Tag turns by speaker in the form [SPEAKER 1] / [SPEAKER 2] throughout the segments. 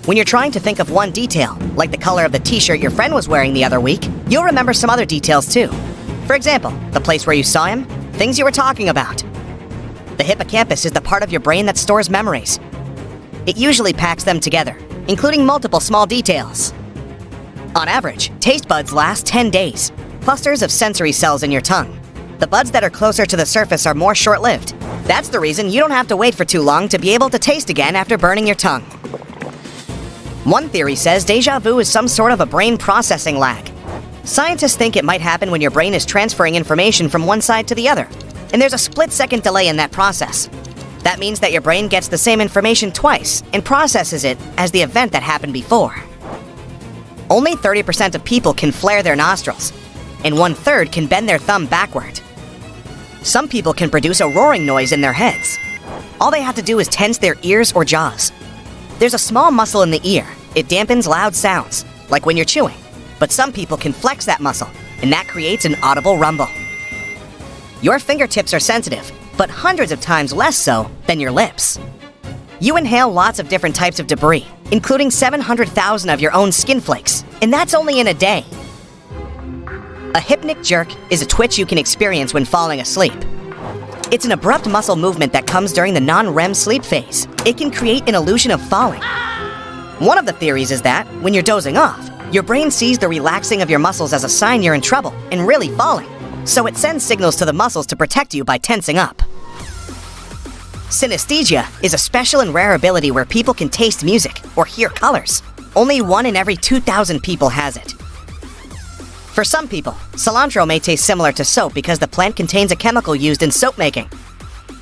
[SPEAKER 1] When you're trying to think of one detail, like the color of the t-shirt your friend was wearing the other week, you'll remember some other details too. For example, the place where you saw him, things you were talking about. The hippocampus is the part of your brain that stores memories. It usually packs them together, including multiple small details. On average, taste buds last 10 days, clusters of sensory cells in your tongue. The buds that are closer to the surface are more short-lived. That's the reason you don't have to wait for too long to be able to taste again after burning your tongue. One theory says déjà vu is some sort of a brain processing lag. Scientists think it might happen when your brain is transferring information from one side to the other, and there's a split-second delay in that process. That means that your brain gets the same information twice and processes it as the event that happened before. Only 30% of people can flare their nostrils, and 1/3 can bend their thumb backward. Some people can produce a roaring noise in their heads. All they have to do is tense their ears or jaws. There's a small muscle in the ear. It dampens loud sounds, like when you're chewing. But some people can flex that muscle, and that creates an audible rumble. Your fingertips are sensitive, but hundreds of times less so than your lips. You inhale lots of different types of debris, including 700,000 of your own skin flakes, and that's only in a day. A hypnic jerk is a twitch you can experience when falling asleep. It's an abrupt muscle movement that comes during the non-REM sleep phase. It can create an illusion of falling. One of the theories is that, when you're dozing off, your brain sees the relaxing of your muscles as a sign you're in trouble and really falling, so it sends signals to the muscles to protect you by tensing up. Synesthesia is a special and rare ability where people can taste music or hear colors. Only 1 in every 2,000 people has it. For some people, cilantro may taste similar to soap because the plant contains a chemical used in soap making.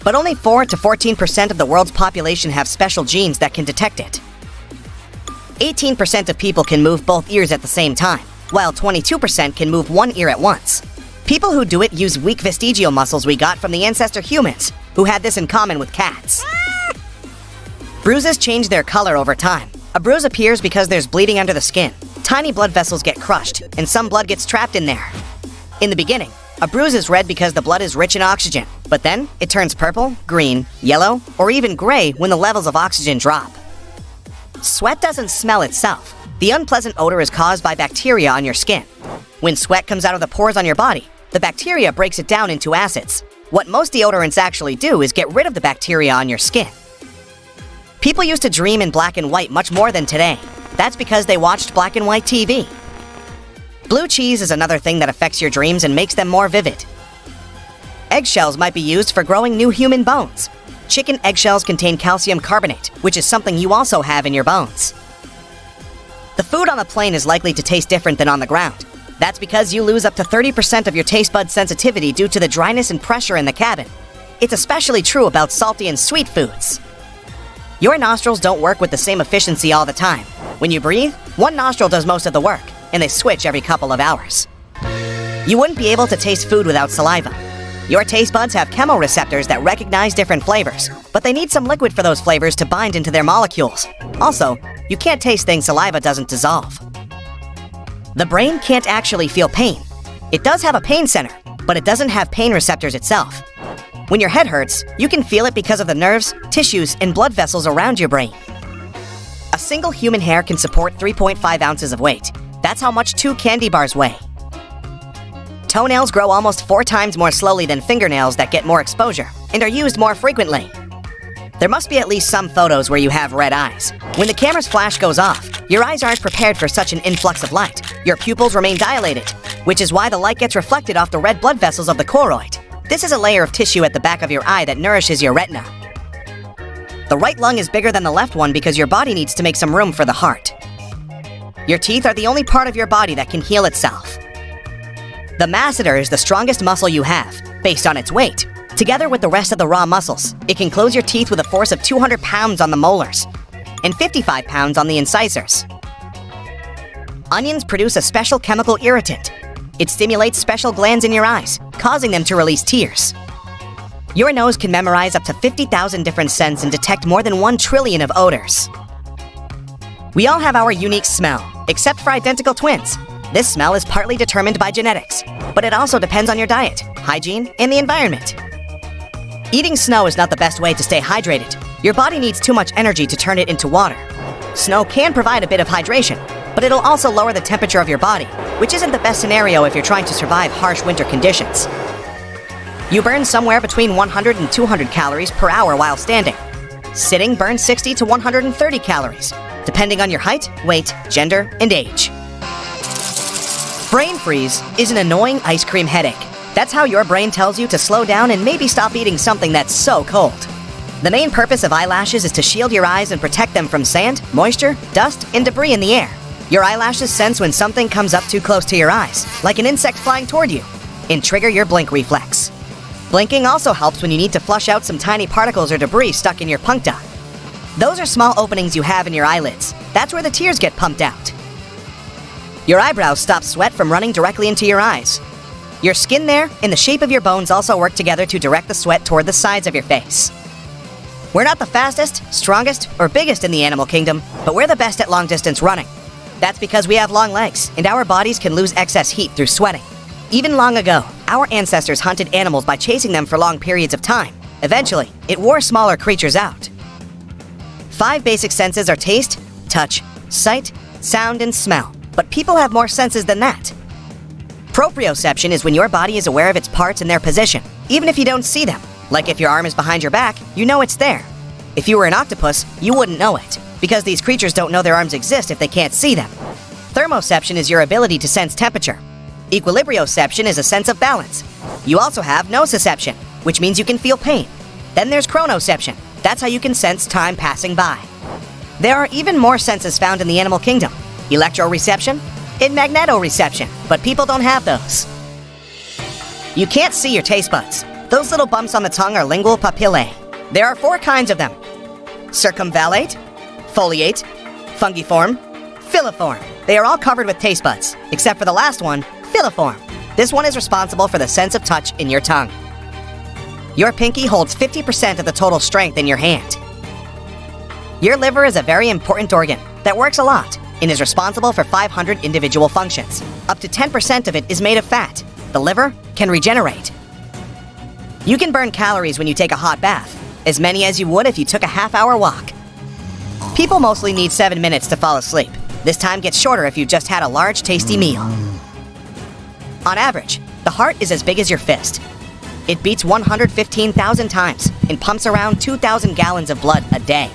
[SPEAKER 1] But only 4 to 14% of the world's population have special genes that can detect it. 18% of people can move both ears at the same time, while 22% can move one ear at once. People who do it use weak vestigial muscles we got from the ancestor humans, who had this in common with cats. Bruises change their color over time. A bruise appears because there's bleeding under the skin. Tiny blood vessels get crushed, and some blood gets trapped in there. In the beginning, a bruise is red because the blood is rich in oxygen, but then it turns purple, green, yellow, or even gray when the levels of oxygen drop. Sweat doesn't smell itself. The unpleasant odor is caused by bacteria on your skin. When sweat comes out of the pores on your body, the bacteria breaks it down into acids. What most deodorants actually do is get rid of the bacteria on your skin. People used to dream in black and white much more than today. That's because they watched black and white TV. Blue cheese is another thing that affects your dreams and makes them more vivid. Eggshells might be used for growing new human bones. Chicken eggshells contain calcium carbonate, which is something you also have in your bones. The food on the plane is likely to taste different than on the ground. That's because you lose up to 30% of your taste bud sensitivity due to the dryness and pressure in the cabin. It's especially true about salty and sweet foods. Your nostrils don't work with the same efficiency all the time. When you breathe, one nostril does most of the work, and they switch every couple of hours. You wouldn't be able to taste food without saliva. Your taste buds have chemoreceptors that recognize different flavors, but they need some liquid for those flavors to bind into their molecules. Also, you can't taste things saliva doesn't dissolve. The brain can't actually feel pain. It does have a pain center, but it doesn't have pain receptors itself. When your head hurts, you can feel it because of the nerves, tissues, and blood vessels around your brain. A single human hair can support 3.5 ounces of weight. That's how much 2 candy bars weigh. Toenails grow almost 4 times more slowly than fingernails that get more exposure and are used more frequently. There must be at least some photos where you have red eyes. When the camera's flash goes off, your eyes aren't prepared for such an influx of light. Your pupils remain dilated, which is why the light gets reflected off the red blood vessels of the choroid. This is a layer of tissue at the back of your eye that nourishes your retina. The right lung is bigger than the left one because your body needs to make some room for the heart. Your teeth are the only part of your body that can heal itself. The masseter is the strongest muscle you have, based on its weight. Together with the rest of the raw muscles, it can close your teeth with a force of 200 pounds on the molars and 55 pounds on the incisors. Onions produce a special chemical irritant. It stimulates special glands in your eyes, causing them to release tears. Your nose can memorize up to 50,000 different scents and detect more than 1 trillion of odors. We all have our unique smell, except for identical twins. This smell is partly determined by genetics, but it also depends on your diet, hygiene, and the environment. Eating snow is not the best way to stay hydrated. Your body needs too much energy to turn it into water. Snow can provide a bit of hydration, but it'll also lower the temperature of your body, which isn't the best scenario if you're trying to survive harsh winter conditions. You burn somewhere between 100 and 200 calories per hour while standing. Sitting burns 60 to 130 calories, depending on your height, weight, gender, and age. Brain freeze is an annoying ice cream headache. That's how your brain tells you to slow down and maybe stop eating something that's so cold. The main purpose of eyelashes is to shield your eyes and protect them from sand, moisture, dust, and debris in the air. Your eyelashes sense when something comes up too close to your eyes, like an insect flying toward you, and trigger your blink reflex. Blinking also helps when you need to flush out some tiny particles or debris stuck in your puncta. Those are small openings you have in your eyelids. That's where the tears get pumped out. Your eyebrows stop sweat from running directly into your eyes. Your skin there and the shape of your bones also work together to direct the sweat toward the sides of your face. We're not the fastest, strongest, or biggest in the animal kingdom, but we're the best at long-distance running. That's because we have long legs, and our bodies can lose excess heat through sweating. Even long ago, our ancestors hunted animals by chasing them for long periods of time. Eventually, it wore smaller creatures out. 5 basic senses are taste, touch, sight, sound, and smell, but people have more senses than that. Proprioception is when your body is aware of its parts and their position, even if you don't see them. Like if your arm is behind your back, you know it's there. If you were an octopus, you wouldn't know it, because these creatures don't know their arms exist if they can't see them. Thermoception is your ability to sense temperature. Equilibrioception is a sense of balance. You also have nociception, which means you can feel pain. Then there's chronoception. That's how you can sense time passing by. There are even more senses found in the animal kingdom: electroreception and magnetoreception, but people don't have those. You can't see your taste buds. Those little bumps on the tongue are lingual papillae. There are 4 kinds of them: circumvallate, foliate, fungiform, filiform. They are all covered with taste buds, except for the last one, filiform. This one is responsible for the sense of touch in your tongue. Your pinky holds 50% of the total strength in your hand. Your liver is a very important organ that works a lot and is responsible for 500 individual functions. Up to 10% of it is made of fat. The liver can regenerate. You can burn calories when you take a hot bath, as many as you would if you took a half-hour walk. People mostly need 7 minutes to fall asleep. This time gets shorter if you just had a large, tasty meal. On average, the heart is as big as your fist. It beats 115,000 times and pumps around 2,000 gallons of blood a day.